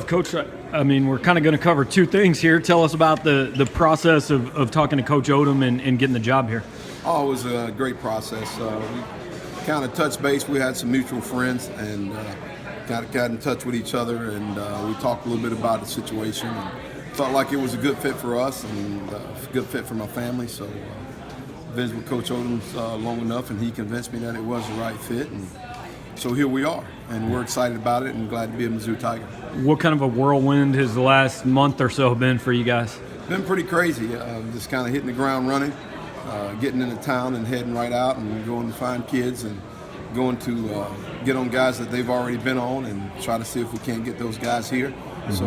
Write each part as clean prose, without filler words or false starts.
Coach, I mean, we're kind of going to cover two things here. Tell us about the process of talking to Coach Odom and getting the job here. Oh, it was a great process. We kind of touched base. We had some mutual friends and got in touch with each other, and we talked a little bit about the situation. And felt like it was a good fit for us and a good fit for my family. So visited with Coach Odom long enough, and he convinced me that it was the right fit. And so here we are, and we're excited about it and glad to be a Mizzou Tiger. What kind of a whirlwind has the last month or so been for you guys? Been pretty crazy. Just kind of hitting the ground running, getting into town and heading right out and going to find kids and going to get on guys that they've already been on and try to see if we can't get those guys here. Mm-hmm. So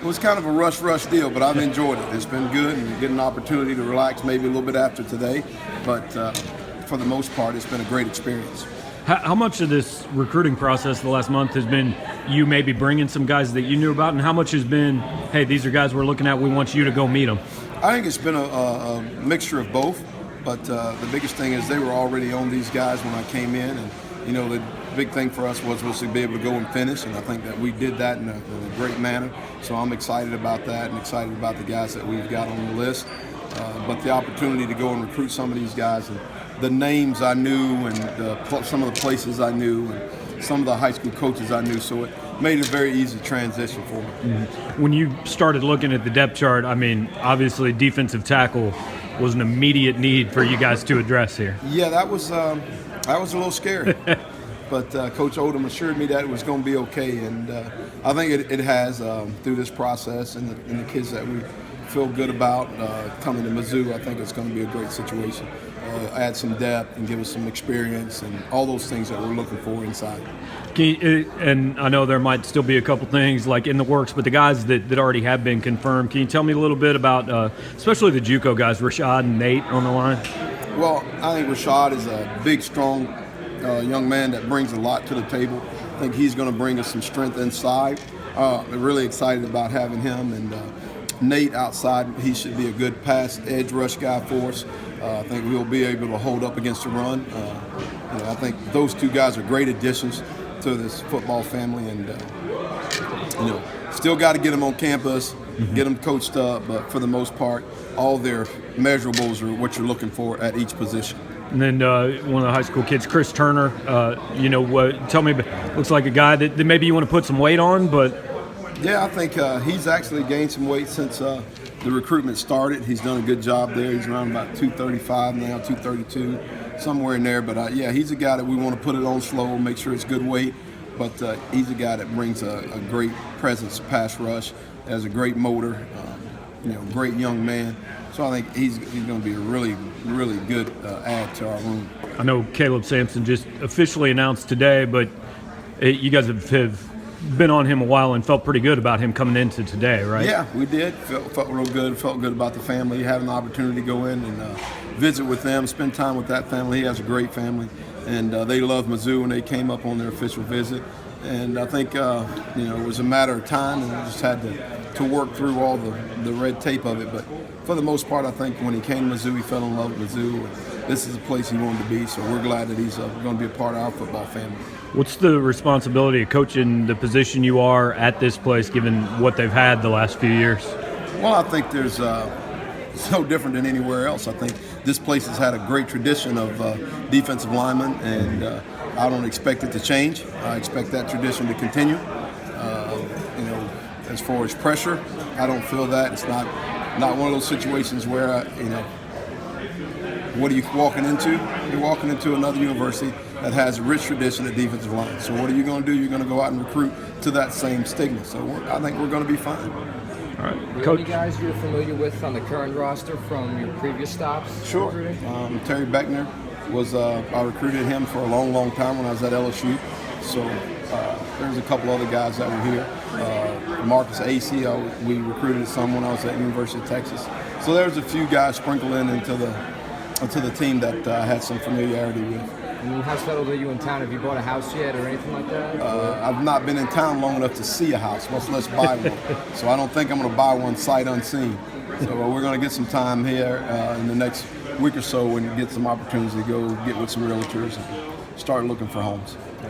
it was kind of a rush deal, but I've enjoyed it. It's been good and getting an opportunity to relax maybe a little bit after today, but for the most part, it's been a great experience. How much of this recruiting process the last month has been you maybe bringing some guys that you knew about, and how much has been, hey, these are guys we're looking at, we want you to go meet them? I think it's been a mixture of both, but the biggest thing is they were already on these guys when I came in, and you know the big thing for us was to be able to go and finish, and I think that we did that in a great manner. So I'm excited about that and excited about the guys that we've got on the list. But the opportunity to go and recruit some of these guys, and the names I knew, and some of the places I knew, and some of the high school coaches I knew, so it made a very easy transition for me. Mm-hmm. When you started looking at the depth chart, I mean, obviously defensive tackle was an immediate need for you guys to address here. Yeah, that was a little scary. But Coach Odom assured me that it was going to be okay, and I think it has through this process, and the kids that we feel good about coming to Mizzou. I think it's going to be a great situation. Add some depth and give us some experience and all those things that we're looking for inside. And I know there might still be a couple things like in the works, but the guys that already have been confirmed, can you tell me a little bit about especially the JUCO guys, Rashad and Nate on the line? Well, I think Rashad is a big, strong young man that brings a lot to the table. I think he's going to bring us some strength inside. I'm really excited about having him. And Nate outside, he should be a good pass edge rush guy for us. I think we'll be able to hold up against the run. I think those two guys are great additions to this football family, and still got to get them on campus, get them coached up. But for the most part, all their measurables are what you're looking for at each position. And then one of the high school kids, Chris Turner, tell me, looks like a guy that maybe you want to put some weight on, but. Yeah, I think he's actually gained some weight since the recruitment started. He's done a good job there. He's around about 235 now, 232, somewhere in there. But yeah, he's a guy that we want to put it on slow, make sure it's good weight. But he's a guy that brings a great presence, pass rush, has a great motor, great young man. So I think he's going to be a really, really good add to our room. I know Caleb Sampson just officially announced today, but you guys have been on him a while and felt pretty good about him coming into today, right? Yeah, we did. Felt real good. Felt good about the family, having the opportunity to go in and visit with them, spend time with that family. He has a great family, and they love Mizzou, and they came up on their official visit. And I think it was a matter of time, and we just had to work through all the red tape of it. But for the most part, I think when he came to Mizzou, he fell in love with Mizzou. This is a place he wanted to be, so we're glad that he's going to be a part of our football family. What's the responsibility of coaching the position you are at this place, given what they've had the last few years? Well, I think there's it's no different than anywhere else. I think this place has had a great tradition of defensive linemen, and I don't expect it to change. I expect that tradition to continue. As far as pressure, I don't feel that. It's not one of those situations where, what are you walking into? You're walking into another university that has a rich tradition at defensive line. So what are you going to do? You're going to go out and recruit to that same stigma. So I think we're going to be fine. All right, Coach. Any guys you're familiar with on the current roster from your previous stops? Sure. Terry Beckner was I recruited him for a long time when I was at LSU. So there's a couple other guys that were here. Marcus Acey, we recruited some when I was at University of Texas. So there's a few guys sprinkled into the team that I had some familiarity with. And how settled are you in town? Have you bought a house yet or anything like that? I've not been in town long enough to see a house, much less buy one. So I don't think I'm going to buy one sight unseen. So we're going to get some time here in the next week or so and get some opportunities to go get with some realtors and start looking for homes.